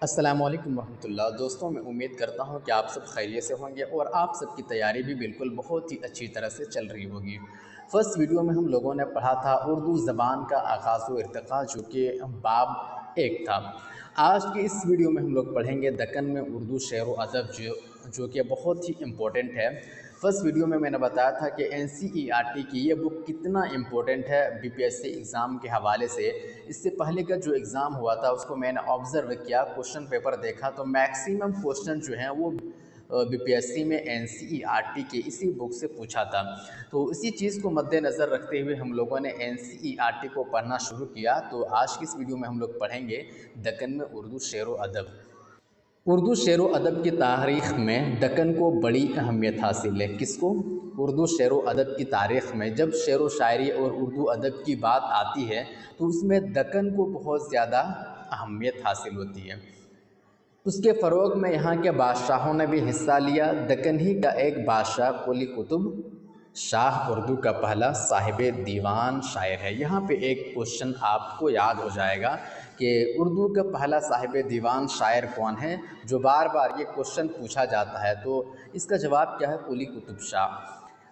السلام علیکم ورحمۃ اللہ دوستوں، میں امید کرتا ہوں کہ آپ سب خیریت سے ہوں گے اور آپ سب کی تیاری بھی بالکل بہت ہی اچھی طرح سے چل رہی ہوگی۔ فرسٹ ویڈیو میں ہم لوگوں نے پڑھا تھا اردو زبان کا آغاز و ارتقاء، جو کہ باب 1 تھا۔ آج کی اس ویڈیو میں ہم لوگ پڑھیں گے دکن میں اردو شعر و ادب، جو کہ بہت ہی امپورٹنٹ ہے۔ فرسٹ ویڈیو میں نے بتایا تھا کہ NCERT کی یہ بک کتنا امپورٹنٹ ہے BPSC ایگزام کے حوالے سے۔ اس سے پہلے کا جو ایگزام ہوا تھا اس کو میں نے آبزرو کیا، کوشچن پیپر دیکھا تو میکسیمم کوشچن جو ہیں وہ BPSC میں NCERT کے اسی بک سے پوچھا تھا۔ تو اسی چیز کو مد نظر رکھتے ہوئے ہم لوگوں نے NCERT کو پڑھنا شروع کیا۔ تو آج کی اس ویڈیو میں ہم لوگ پڑھیں گے دکن میں اردو شعر و ادب۔ اردو شعر و ادب کی تاریخ میں دکن کو بڑی اہمیت حاصل ہے۔ کس کو؟ اردو شعر و ادب کی تاریخ میں جب شعر و شاعری اور اردو ادب کی بات آتی ہے تو اس میں دکن کو بہت زیادہ اہمیت حاصل ہوتی ہے۔ اس کے فروغ میں یہاں کے بادشاہوں نے بھی حصہ لیا۔ دکن ہی کا ایک بادشاہ قلی قطب شاہ اردو کا پہلا صاحب دیوان شاعر ہے۔ یہاں پہ ایک کوشچن آپ کو یاد ہو جائے گا کہ اردو کا پہلا صاحب دیوان شاعر کون ہے، جو بار بار یہ کوشچن پوچھا جاتا ہے۔ تو اس کا جواب کیا ہے؟ قلی قطب شاہ۔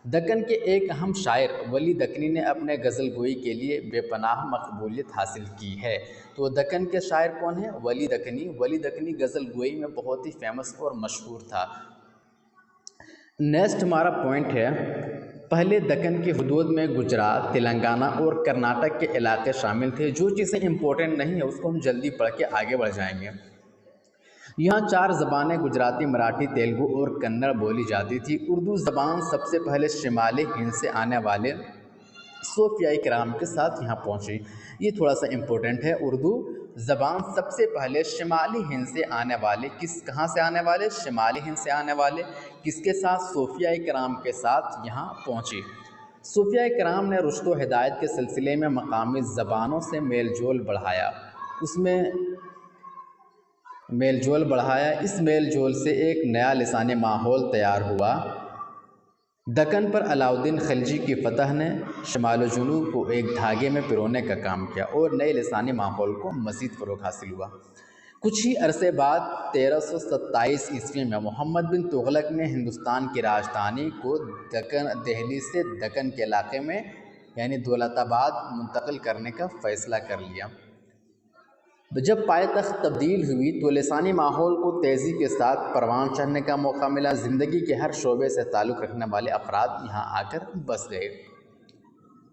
دکن کے ایک اہم شاعر ولی دکنی نے اپنے غزل گوئی کے لیے بے پناہ مقبولیت حاصل کی ہے۔ تو دکن کے شاعر کون ہیں؟ ولی دکنی۔ ولی دکنی غزل گوئی میں بہت ہی فیمس اور مشہور تھا۔ نیکسٹ ہمارا پوائنٹ ہے، پہلے دکن کی حدود میں گجرات، تلنگانہ اور کرناٹک کے علاقے شامل تھے۔ جو چیزیں امپورٹنٹ نہیں ہیں اس کو ہم جلدی پڑھ کے آگے بڑھ جائیں گے۔ یہاں 4 زبانیں گجراتی، مراٹھی، تیلگو اور کنڑ بولی جاتی تھی۔ اردو زبان سب سے پہلے شمالی ہند سے آنے والے صوفیاء کرام کے ساتھ یہاں پہنچی۔ یہ تھوڑا سا امپورٹنٹ ہے۔ اردو زبان سب سے پہلے شمالی ہند سے آنے والے، کہاں سے آنے والے؟ شمالی ہند سے آنے والے، کس کے ساتھ؟ صوفیاء کرام کے ساتھ یہاں پہنچی۔ صوفیاء کرام نے رشد و ہدایت کے سلسلے میں مقامی زبانوں سے میل جول بڑھایا۔ اس میل جول سے ایک نیا لسانی ماحول تیار ہوا۔ دکن پر علاؤالدین خلجی کی فتح نے شمال و جنوب کو ایک دھاگے میں پرونے کا کام کیا اور نئے لسانی ماحول کو مزید فروغ حاصل ہوا۔ کچھ ہی عرصے بعد 1327 عیسوی میں محمد بن تغلق نے ہندوستان کی راجدھانی کو دہلی سے دکن کے علاقے میں یعنی دولت آباد منتقل کرنے کا فیصلہ کر لیا۔ جب پائے تخت تبدیل ہوئی تو لسانی ماحول کو تیزی کے ساتھ پروان چڑھنے کا موقع ملا۔ زندگی کے ہر شعبے سے تعلق رکھنے والے افراد یہاں آ کر بس گئے۔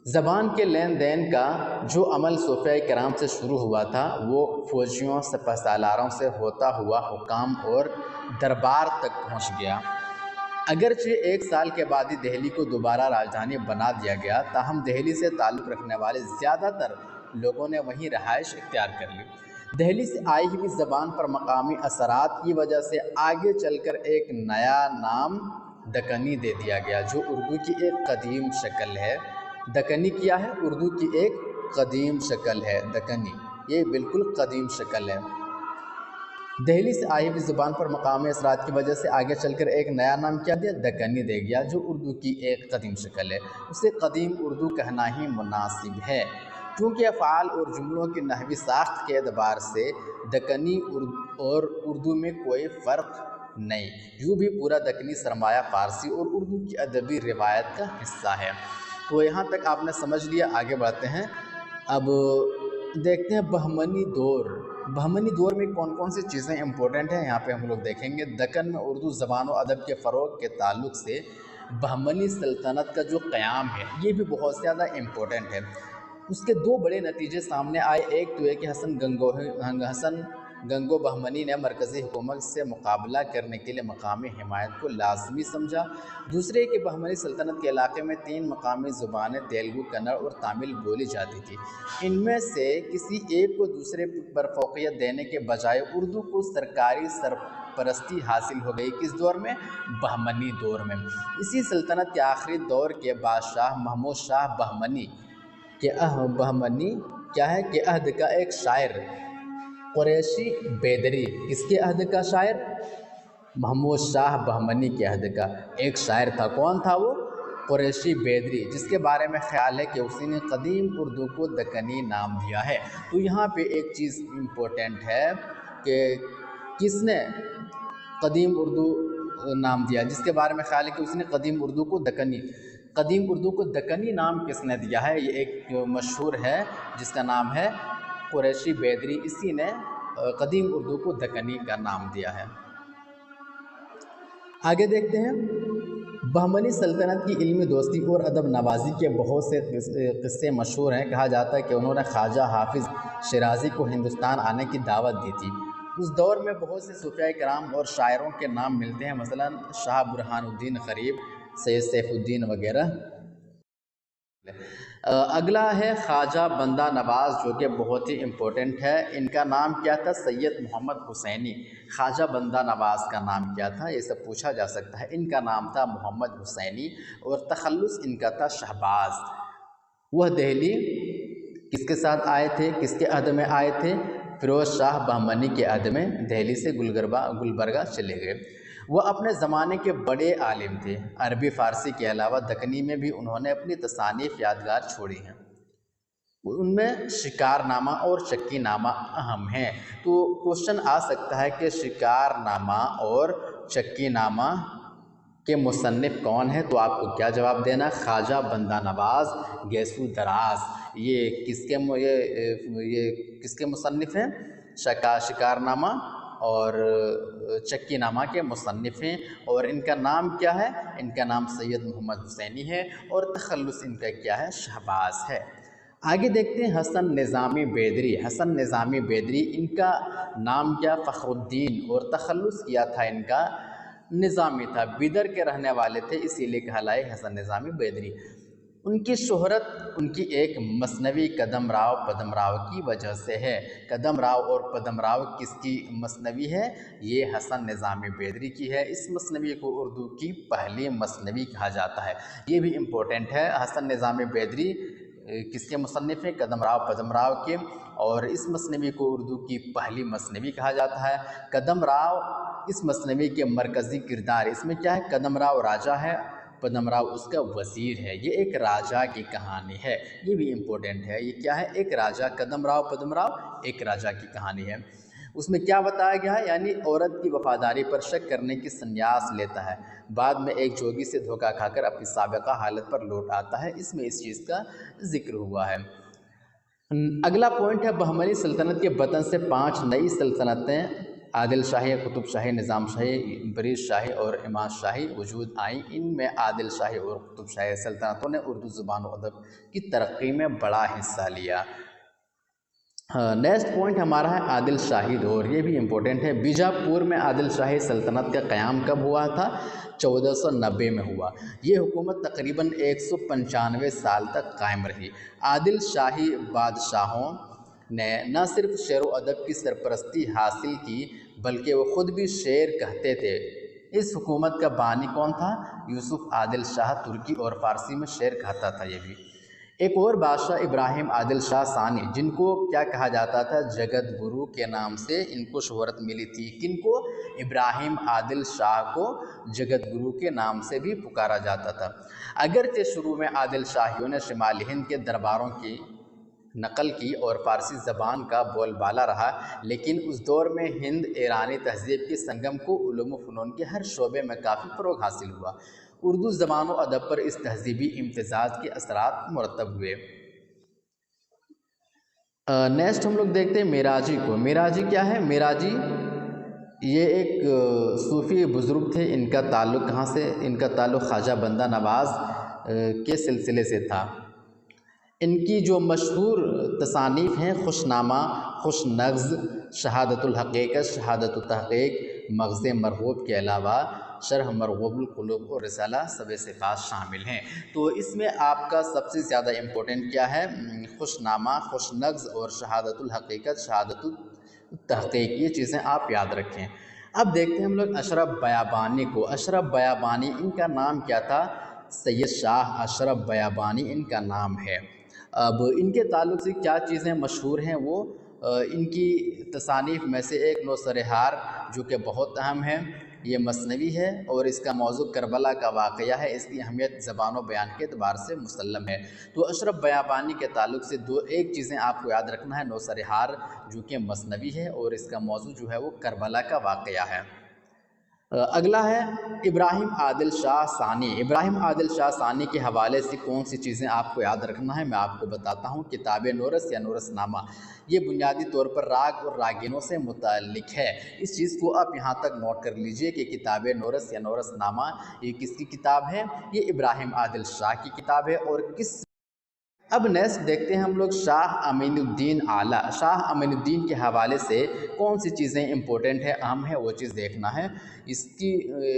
زبان کے لین دین کا جو عمل صوفیاء کرام سے شروع ہوا تھا وہ فوجیوں، سپہ سالاروں سے ہوتا ہوا حکام اور دربار تک پہنچ گیا۔ اگرچہ 1 سال کے بعد ہی دہلی کو دوبارہ راجدھانی بنا دیا گیا، تاہم دہلی سے تعلق رکھنے والے زیادہ تر لوگوں نے وہیں رہائش اختیار کر لی۔ دہلی سے آئی ہوئی زبان پر مقامی اثرات کی وجہ سے آگے چل کر ایک نیا نام دکنی دے دیا گیا، جو اردو کی ایک قدیم شکل ہے۔ دکنی کیا ہے؟ اردو کی ایک قدیم شکل ہے دکنی، یہ بالکل قدیم شکل ہے۔ دہلی سے آئی ہوئی زبان پر مقامی اثرات کی وجہ سے آگے چل کر ایک نیا نام کیا دیا؟ دکنی دے گیا، جو اردو کی ایک قدیم شکل ہے۔ اسے قدیم اردو کہنا ہی مناسب ہے، کیونکہ افعال اور جملوں کی نحوی ساخت کے اعتبار سے دکنی اور اردو میں کوئی فرق نہیں۔ یوں بھی پورا دکنی سرمایہ فارسی اور اردو کی ادبی روایت کا حصہ ہے۔ تو یہاں تک آپ نے سمجھ لیا، آگے بڑھتے ہیں۔ اب دیکھتے ہیں بہمنی دور۔ بہمنی دور میں کون کون سی چیزیں امپورٹنٹ ہیں یہاں پہ ہم لوگ دیکھیں گے۔ دکن میں اردو زبان و ادب کے فروغ کے تعلق سے بہمنی سلطنت کا جو قیام ہے یہ بھی بہت زیادہ امپورٹنٹ ہے۔ اس کے 2 بڑے نتیجے سامنے آئے۔ ایک تو ہے کہ حسن گنگو بہمنی نے مرکزی حکومت سے مقابلہ کرنے کے لیے مقامی حمایت کو لازمی سمجھا۔ دوسرے کہ بہمنی سلطنت کے علاقے میں 3 مقامی زبانیں تیلگو، کنڑ اور تامل بولی جاتی تھی۔ ان میں سے کسی ایک کو دوسرے پر فوقیت دینے کے بجائے اردو کو سرکاری سرپرستی حاصل ہو گئی۔ کس دور میں؟ بہمنی دور میں۔ اسی سلطنت کے آخری دور کے بادشاہ محمود شاہ بہمنی کیا ہے کہ عہد کا ایک شاعر قریشی بیدری، کس کے عہد کا شاعر؟ محمود شاہ بہمنی کے عہد کا ایک شاعر تھا۔ کون تھا وہ؟ قریشی بیدری، جس کے بارے میں خیال ہے کہ اسی نے قدیم اردو کو دکنی نام دیا ہے۔ تو یہاں پہ ایک چیز امپورٹنٹ ہے کہ کس نے قدیم اردو نام دیا، جس کے بارے میں خیال ہے کہ اس نے قدیم اردو کو دکنی نام کس نے دیا ہے؟ یہ ایک مشہور ہے جس کا نام ہے قریشی بیدری، اسی نے قدیم اردو کو دکنی کا نام دیا ہے۔ آگے دیکھتے ہیں، بہمنی سلطنت کی علمی دوستی اور ادب نوازی کے بہت سے قصے مشہور ہیں۔ کہا جاتا ہے کہ انہوں نے خواجہ حافظ شیرازی کو ہندوستان آنے کی دعوت دی تھی۔ اس دور میں بہت سے صوفیاء کرام اور شاعروں کے نام ملتے ہیں، مثلا شاہ برہان الدین غریب، سید سیف الدین وغیرہ۔ اگلا ہے خواجہ بندہ نواز، جو کہ بہت ہی امپورٹنٹ ہے۔ ان کا نام کیا تھا؟ سید محمد حسینی۔ خواجہ بندہ نواز کا نام کیا تھا؟ یہ سب پوچھا جا سکتا ہے۔ ان کا نام تھا محمد حسینی اور تخلص ان کا تھا شہباز۔ وہ دہلی کس کے ساتھ آئے تھے؟ کس کے عہد میں آئے تھے؟ فیروز شاہ بہمنی کے عہد میں دہلی سے گلبرگہ چلے گئے۔ وہ اپنے زمانے کے بڑے عالم تھے۔ عربی فارسی کے علاوہ دکنی میں بھی انہوں نے اپنی تصانیف یادگار چھوڑی ہیں۔ ان میں شکار نامہ اور چکی نامہ اہم ہیں۔ تو کوشچن آ سکتا ہے کہ شکار نامہ اور چکی نامہ کے مصنف کون ہیں؟ تو آپ کو کیا جواب دینا؟ خواجہ بندہ نواز گیسو دراز۔ یہ کس کے مصنف ہیں؟ شکار نامہ اور چکی نامہ کے مصنف ہیں۔ اور ان کا نام کیا ہے؟ ان کا نام سید محمد حسینی ہے اور تخلص ان کا کیا ہے؟ شہباز ہے۔ آگے دیکھتے ہیں حسن نظامی بیدری۔ حسن نظامی بیدری، ان کا نام کیا؟ فخر الدین، اور تخلص کیا تھا ان کا؟ نظامی تھا، بیدر کے رہنے والے تھے، اسی لیے کہلائے حسن نظامی بیدری۔ ان کی شہرت ان کی ایک مثنوی قدم راؤ پدم راؤ کی وجہ سے ہے۔ قدم راؤ اور پدم راؤ کس کی مثنوی ہے؟ یہ حسن نظامی بیدری کی ہے۔ اس مثنوی کو اردو کی پہلی مثنوی کہا جاتا ہے۔ یہ بھی امپورٹنٹ ہے۔ حسن نظامی بیدری کس کے مصنف ہیں؟ قدم راؤ پدم راؤ کے، اور اس مثنوی کو اردو کی پہلی مثنوی کہا جاتا ہے۔ قدم راؤ اس مثنوی کے مرکزی کردار، اس میں کیا ہے؟ قدم راؤ راجہ ہے، پدم راؤ اس کا وزیر ہے۔ یہ ایک راجہ کی کہانی ہے، یہ بھی امپورٹنٹ ہے۔ یہ کیا ہے؟ ایک راجہ، قدم راؤ پدم راؤ ایک راجہ کی کہانی ہے۔ اس میں کیا بتایا گیا ہے؟ یعنی عورت کی وفاداری پر شک کرنے کی سنیاس لیتا ہے، بعد میں ایک جوگی سے دھوکہ کھا کر اپنی سابقہ حالت پر لوٹ آتا ہے۔ اس میں اس چیز کا ذکر ہوا ہے۔ اگلا پوائنٹ ہے، بہمنی سلطنت کے بطن سے 5 نئی سلطنتیں عادل شاہی، قطب شاہی، نظام شاہی، بریز شاہی اور امام شاہی وجود آئیں۔ ان میں عادل شاہی اور قطب شاہی سلطنتوں نے اردو زبان و ادب کی ترقی میں بڑا حصہ لیا۔ نیکسٹ پوائنٹ ہمارا ہے عادل شاہی دور، یہ بھی امپورٹنٹ ہے۔ بیجاپور میں عادل شاہی سلطنت کا قیام کب ہوا تھا؟ 1490 میں ہوا۔ یہ حکومت تقریباً 195 سال تک قائم رہی۔ عادل شاہی بادشاہوں نے نہ صرف شعر و ادب کی سرپرستی حاصل کی بلکہ وہ خود بھی شعر کہتے تھے۔ اس حکومت کا بانی کون تھا؟ یوسف عادل شاہ، ترکی اور فارسی میں شعر کہتا تھا یہ بھی۔ ایک اور بادشاہ ابراہیم عادل شاہ ثانی، جن کو کیا کہا جاتا تھا؟ جگت گرو کے نام سے ان کو شہرت ملی تھی۔ کن کو؟ ابراہیم عادل شاہ کو جگت گرو کے نام سے بھی پکارا جاتا تھا۔ اگرچہ شروع میں عادل شاہیوں نے شمالی ہند کے درباروں کی نقل کی اور فارسی زبان کا بول بالا رہا، لیکن اس دور میں ہند ایرانی تہذیب کے سنگم کو علوم و فنون کے ہر شعبے میں کافی فروغ حاصل ہوا۔ اردو زبان و ادب پر اس تہذیبی امتزاج کے اثرات مرتب ہوئے۔ نیکسٹ ہم لوگ دیکھتے ہیں میراجی کو۔ میراجی کیا ہے؟ میراجی یہ ایک صوفی بزرگ تھے۔ ان کا تعلق کہاں سے؟ ان کا تعلق خواجہ بندہ نواز کے سلسلے سے تھا۔ ان کی جو مشہور تصانیف ہیں، خوش نامہ، خوش نغز، شہادت الحقیقت، شہادت التحقیق، مغز مرغوب کے علاوہ شرح مرغوب القلوب اور رسالہ سب صفات شامل ہیں۔ تو اس میں آپ کا سب سے زیادہ امپورٹنٹ کیا ہے؟ خوش نامہ، خوش نغز اور شہادت الحقیقت، شہادت التحقیق، یہ چیزیں آپ یاد رکھیں۔ اب دیکھتے ہیں ہم لوگ اشرف بیابانی کو۔ اشرف بیابانی، ان کا نام کیا تھا؟ سید شاہ اشرف بیابانی ان کا نام ہے۔ اب ان کے تعلق سے کیا چیزیں مشہور ہیں؟ وہ ان کی تصانیف میں سے ایک نوسرحار جو کہ بہت اہم ہے، یہ مثنوی ہے اور اس کا موضوع کربلا کا واقعہ ہے۔ اس کی اہمیت زبان و بیان کے اعتبار سے مسلم ہے۔ تو اشرف بیابانی کے تعلق سے ایک چیزیں آپ کو یاد رکھنا ہے، نوسرحار جو کہ مثنوی ہے اور اس کا موضوع جو ہے وہ کربلا کا واقعہ ہے۔ اگلا ہے ابراہیم عادل شاہ ثانی۔ ابراہیم عادل شاہ ثانی کے حوالے سے کون سی چیزیں آپ کو یاد رکھنا ہے، میں آپ کو بتاتا ہوں۔ کتاب نورس یا نورس نامہ، یہ بنیادی طور پر راگ اور راگینوں سے متعلق ہے۔ اس چیز کو آپ یہاں تک نوٹ کر لیجئے کہ کتاب نورس یا نورس نامہ یہ کس کی کتاب ہے؟ یہ ابراہیم عادل شاہ کی کتاب ہے۔ اور اب نیکسٹ دیکھتے ہیں ہم لوگ شاہ امین الدین اعلیٰ۔ شاہ امین الدین کے حوالے سے کون سی چیزیں امپورٹنٹ ہے، اہم ہے، وہ چیز دیکھنا ہے۔ اس کی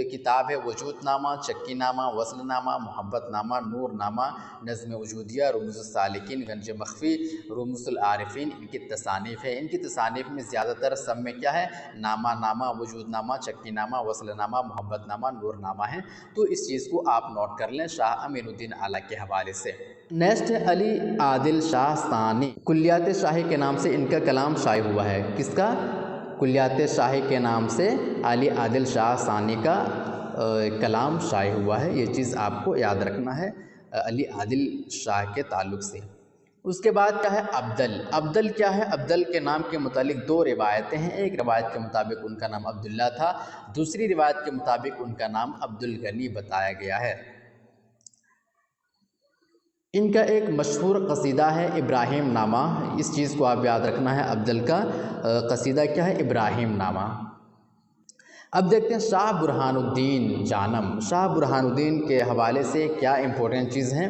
کتاب ہے وجود نامہ، چکی نامہ، وصل نامہ، محبت نامہ، نور نامہ، نظم وجودیہ، رموز السالکین، گنج مخفی، رموز العارفین، ان کی تصانیف ہے۔ ان کی تصانیف میں زیادہ تر سب میں کیا ہے؟ نامہ نامہ، وجود نامہ، چکی نامہ، وصل نامہ، محبت نامہ، نور نامہ ہے۔ تو اس چیز کو آپ نوٹ کر لیں شاہ امین الدین اعلیٰ کے حوالے سے۔ نیکسٹ ہے علی عادل شاہ ثانی۔ کلیات شاہی کے نام سے ان کا کلام شائع ہوا ہے۔ کس کا؟ کلیات شاہی کے نام سے علی عادل شاہ ثانی کا کلام شائع ہوا ہے۔ یہ چیز آپ کو یاد رکھنا ہے علی عادل شاہ کے تعلق سے۔ اس کے بعد کیا ہے؟ ابدل۔ ابدل کیا ہے؟ ابدل کے نام کے متعلق دو روایتیں ہیں۔ ایک روایت کے مطابق ان کا نام عبداللہ تھا، دوسری روایت کے مطابق ان کا نام عبدالغنی بتایا گیا ہے۔ ان کا ایک مشہور قصیدہ ہے ابراہیم نامہ۔ اس چیز کو آپ یاد رکھنا ہے، ابدل کا قصیدہ کیا ہے؟ ابراہیم نامہ۔ اب دیکھتے ہیں شاہ برہان الدین جانم۔ شاہ برہان الدین کے حوالے سے کیا امپورٹنٹ چیز ہیں؟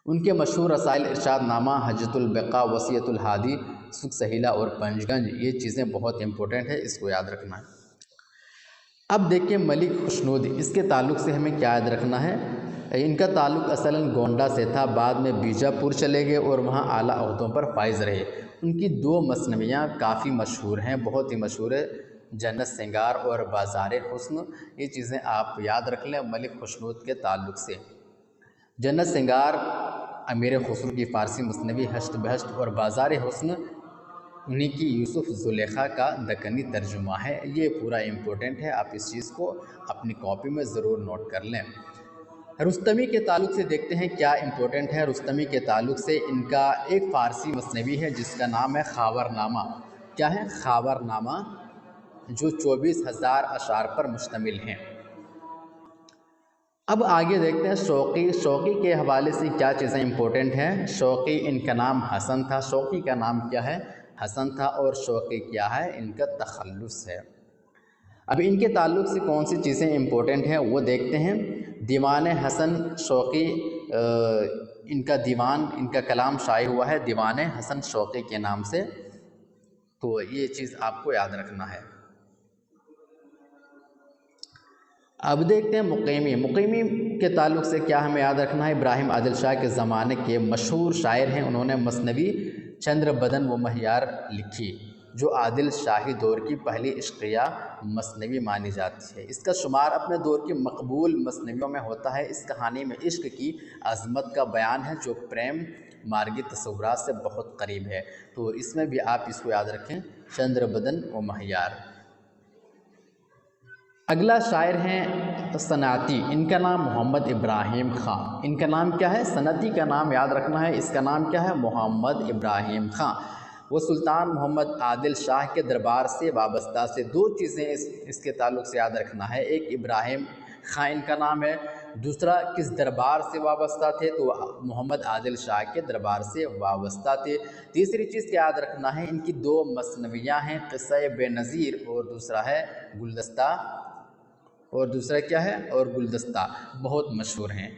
ان کے مشہور رسائل ارشاد نامہ، حجۃ البقاء، وصیۃ الہادی، سکھ سہیلہ اور پنج گنج، یہ چیزیں بہت امپورٹنٹ ہے، اس کو یاد رکھنا ہے۔ اب دیکھیں ملک خوشنود، اس کے تعلق سے ہمیں کیا یاد رکھنا ہے؟ ان کا تعلق اصلاً گونڈہ سے تھا، بعد میں بیجاپور چلے گئے اور وہاں اعلیٰ عہدوں پر فائز رہے۔ ان کی دو مثنویاں کافی مشہور ہیں، بہت ہی مشہور ہے، جنت سنگار اور بازار حسن۔ یہ چیزیں آپ یاد رکھ لیں ملک خوشنود کے تعلق سے۔ جنت سنگار امیر خسرو کی فارسی مثنوی ہشت بہشت اور بازار حسن انہی کی یوسف زلیخا کا دکنی ترجمہ ہے۔ یہ پورا امپورٹنٹ ہے، آپ اس چیز کو اپنی کاپی میں ضرور نوٹ کر لیں۔ رستمی کے تعلق سے دیکھتے ہیں کیا امپورٹنٹ ہے۔ رستمی کے تعلق سے ان کا ایک فارسی مثنوی ہے جس کا نام ہے خاور نامہ۔ کیا ہے؟ خاور نامہ، جو 24,000 اشعار پر مشتمل ہیں۔ اب آگے دیکھتے ہیں شوقی۔ شوقی کے حوالے سے کیا چیزیں امپورٹنٹ ہیں؟ شوقی، ان کا نام حسن تھا۔ شوقی کا نام کیا ہے؟ حسن تھا۔ اور شوقی کیا ہے؟ ان کا تخلص ہے۔ اب ان کے تعلق سے کون سی چیزیں امپورٹنٹ ہیں وہ دیکھتے ہیں۔ دیوان حسن شوقی، ان کا دیوان، ان کا کلام شائع ہوا ہے دیوان حسن شوقی کے نام سے، تو یہ چیز آپ کو یاد رکھنا ہے۔ اب دیکھتے ہیں مقیمی۔ مقیمی کے تعلق سے کیا ہمیں یاد رکھنا ہے؟ ابراہیم عادل شاہ کے زمانے کے مشہور شاعر ہیں، انہوں نے مثنوی چندر بدن و مہیار لکھی، جو عادل شاہی دور کی پہلی عشقیہ مثنوی مانی جاتی ہے۔ اس کا شمار اپنے دور کی مقبول مثنویوں میں ہوتا ہے۔ اس کہانی میں عشق کی عظمت کا بیان ہے جو پریم مارگی تصورات سے بہت قریب ہے، تو اس میں بھی آپ اس کو یاد رکھیں، چندر بدن و مہیار۔ اگلا شاعر ہیں صنعتی، ان کا نام محمد ابراہیم خاں۔ ان کا نام کیا ہے؟ صنعتی کا نام یاد رکھنا ہے، اس کا نام کیا ہے؟ محمد ابراہیم خاں۔ وہ سلطان محمد عادل شاہ کے دربار سے وابستہ سے دو چیزیں اس کے تعلق سے یاد رکھنا ہے۔ ایک ابراہیم خاں ان کا نام ہے، دوسرا کس دربار سے وابستہ تھے؟ تو محمد عادل شاہ کے دربار سے وابستہ تھے۔ تیسری چیز کیا یاد رکھنا ہے؟ ان کی دو مثنویاں ہیں، قصہ بے نظیر اور دوسرا ہے گلدستہ، اور دوسرا کیا ہے؟ اور گلدستہ، بہت مشہور ہیں۔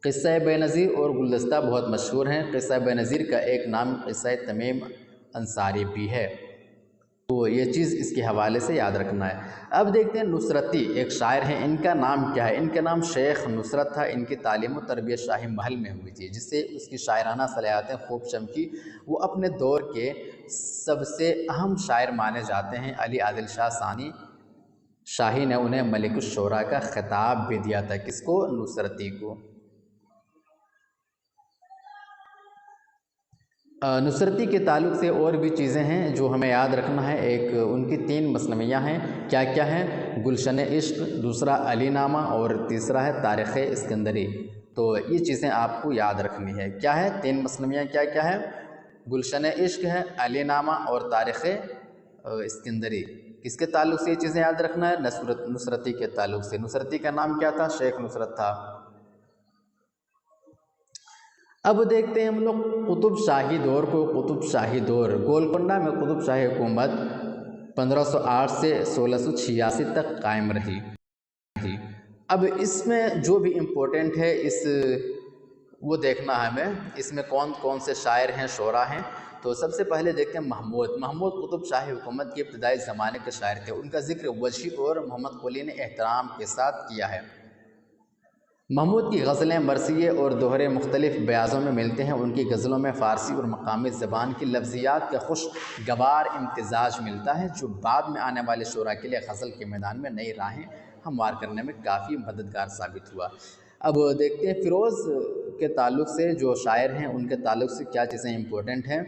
قصہ بے نظیر اور گلدستہ بہت مشہور ہیں۔ قصہ بے نظیر کا ایک نام قصہ تمیم انصاری بھی ہے، تو یہ چیز اس کے حوالے سے یاد رکھنا ہے۔ اب دیکھتے ہیں نصرتی، ایک شاعر ہیں، ان کا نام کیا ہے؟ ان کا نام شیخ نصرت تھا۔ ان کی تعلیم و تربیت شاہی محل میں ہوئی تھی، جس سے اس کی شاعرانہ صلاحیتیں خوب چمکی۔ وہ اپنے دور کے سب سے اہم شاعر مانے جاتے ہیں۔ علی عادل شاہ ثانی شاہی نے انہیں ملک الشعراء کا خطاب بھی دیا تھا، کس کو؟ نصرتی کو۔ نصرتی کے تعلق سے اور بھی چیزیں ہیں جو ہمیں یاد رکھنا ہے۔ ایک ان کی 3 مثنویاں ہیں، کیا کیا ہیں؟ گلشن عشق، دوسرا علی نامہ اور تیسرا ہے تاریخ اسکندری۔ تو یہ چیزیں آپ کو یاد رکھنی ہے۔ کیا ہے 3 مثنویاں؟ کیا کیا ہے؟ گلشن عشق ہے، علی نامہ اور تاریخ اسکندری۔ کس کے تعلق سے یہ چیزیں یاد رکھنا ہے؟ نصرتی کے تعلق سے۔ نصرتی کا نام کیا تھا؟ شیخ نصرت تھا۔ اب دیکھتے ہیں ہم لوگ قطب شاہی دور کو۔ قطب شاہی دور، گولکنڈہ میں قطب شاہی حکومت 1508 سے 1686 تک قائم رہی۔ اب اس میں جو بھی امپورٹنٹ ہے وہ دیکھنا ہے ہمیں، اس میں کون کون سے شاعر ہیں، شعراء ہیں۔ تو سب سے پہلے دیکھتے ہیں محمود قطب شاہی حکومت کے ابتدائی زمانے کے شاعر تھے۔ ان کا ذکر وجہی اور محمد قلی نے احترام کے ساتھ کیا ہے۔ محمود کی غزلیں مرثیے اور دوہرے مختلف بیاضوں میں ملتے ہیں۔ ان کی غزلوں میں فارسی اور مقامی زبان کی لفظیات کا خوشگوار امتزاج ملتا ہے، جو بعد میں آنے والے شعراء کے لیے غزل کے میدان میں نئی راہیں ہموار کرنے میں کافی مددگار ثابت ہوا۔ اب دیکھتے ہیں فیروز کے تعلق سے جو شاعر ہیں ان کے تعلق سے کیا چیزیں امپورٹنٹ ہیں۔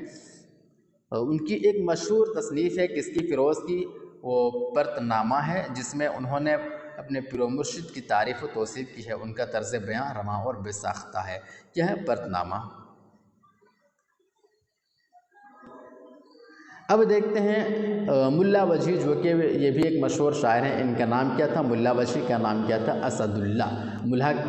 ان کی ایک مشہور تصنیف ہے کس کی؟ فیروز کی، وہ پرت نامہ ہے، جس میں انہوں نے اپنے پیر و مرشد کی تعریف و توصیف کی ہے۔ ان کا طرز بیاں رواں اور بے ساختہ ہے۔ کیا ہے؟ پرت نامہ۔ اب دیکھتے ہیں ملا وجہی، جو کہ یہ بھی ایک مشہور شاعر ہیں۔ ان کا نام کیا تھا؟ ملا وجہی کا نام کیا تھا؟ اسد اللہ۔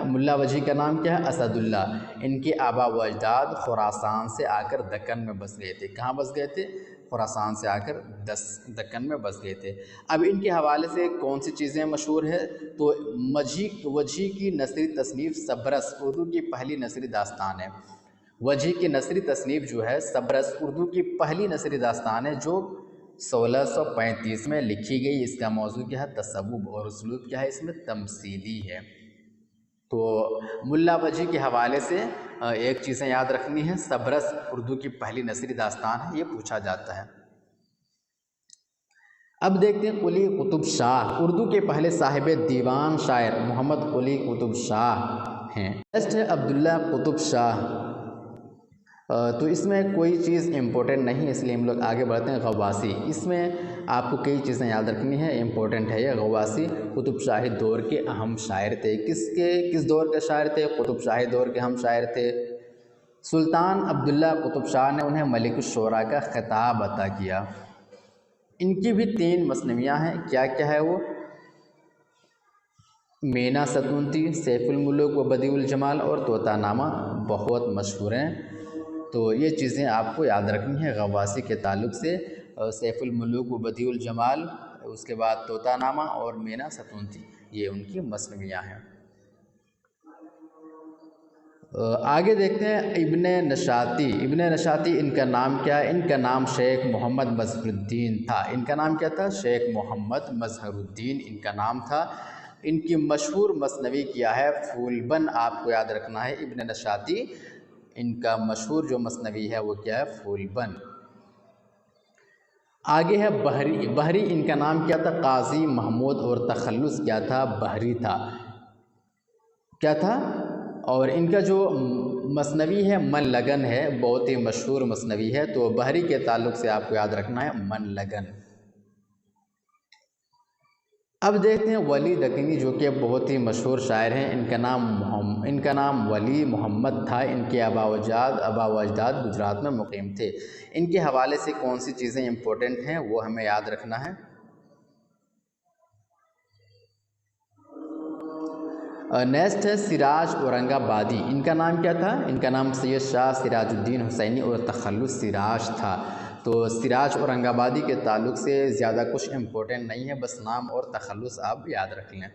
ملا وجہی کا نام کیا ہے؟ اسد اللہ۔ ان کے آبا و اجداد خراسان سے آ کر دکن میں بس گئے تھے۔ کہاں بس گئے تھے؟ خراسان سے آ کر دکن میں بس گئے تھے۔ اب ان کے حوالے سے کون سی چیزیں مشہور ہے؟ تو وجہی کی نثری تصنیف سبرس اردو کی پہلی نثری داستان ہے۔ وجہی کی نثری تصنیف جو ہے سبرس اردو کی پہلی نثری داستان ہے، جو 1635 میں لکھی گئی۔ اس کا موضوع کیا ہے؟ تصوف، اور اسلوب کیا ہے؟ اس میں تمثیلی ہے۔ تو ملا وجہی کے حوالے سے ایک چیزیں یاد رکھنی ہے، سبرس اردو کی پہلی نثری داستان ہے، یہ پوچھا جاتا ہے۔ اب دیکھتے ہیں قلی قطب شاہ، اردو کے پہلے صاحب دیوان شاعر محمد قلی قطب شاہ ہیں۔ نیکسٹ ہے عبداللہ قطب شاہ۔ تو اس میں کوئی چیز امپورٹنٹ نہیں، اس لیے ہم لوگ آگے بڑھتے ہیں۔ غواصی، اس میں آپ کو کئی چیزیں یاد رکھنی ہے، امپورٹنٹ ہے یہ۔ غواصی قطب شاہی دور کے اہم شاعر تھے۔ کس دور کے شاعر تھے؟ قطب شاہی دور کے اہم شاعر تھے۔ سلطان عبداللہ قطب شاہ نے انہیں ملک الشعراء کا خطاب عطا کیا۔ ان کی بھی 3 مثنویاں ہیں، کیا کیا ہے وہ؟ مینا ستونتی، سیف الملوک و بدیع الجمال اور طوطا نامہ بہت مشہور ہیں۔ تو یہ چیزیں آپ کو یاد رکھنی ہے غواصی کے تعلق سے۔ سیف الملوک و بدیع الجمال، اس کے بعد طوطا نامہ اور مینا ستونتی، یہ ان کی مثنویاں ہیں۔ آگے دیکھتے ہیں ابن نشاطی۔ ابن نشاطی، ان کا نام کیا ہے؟ ان کا نام شیخ محمد مظہر الدین تھا۔ ان کا نام کیا تھا؟ شیخ محمد مظہر الدین ان کا نام تھا۔ ان کی مشہور مثنوی کیا ہے؟ پھول بن، آپ کو یاد رکھنا ہے۔ ابن نشاطی ان کا مشہور جو مثنوی ہے وہ کیا ہے؟ پھول بن۔ آگے ہے بحری۔ بحری، ان کا نام کیا تھا؟ قاضی محمود، اور تخلص کیا تھا؟ بحری تھا۔ کیا تھا؟ اور ان کا جو مثنوی ہے من لگن ہے، بہت ہی مشہور مثنوی ہے۔ تو بحری کے تعلق سے آپ کو یاد رکھنا ہے من لگن۔ اب دیکھتے ہیں ولی دکنی، جو کہ بہت ہی مشہور شاعر ہیں۔ ان کا نام ولی محمد تھا۔ ان کے آبا و اجداد گجرات میں مقیم تھے۔ ان کے حوالے سے کون سی چیزیں امپورٹنٹ ہیں وہ ہمیں یاد رکھنا ہے۔ نیکسٹ ہے سراج اورنگ آبادی۔ ان کا نام کیا تھا؟ ان کا نام سید شاہ سراج الدین حسینی اور تخلص سراج تھا۔ تو سراج اورنگ آبادی کے تعلق سے زیادہ کچھ امپورٹنٹ نہیں ہے، بس نام اور تخلص آپ یاد رکھ لیں۔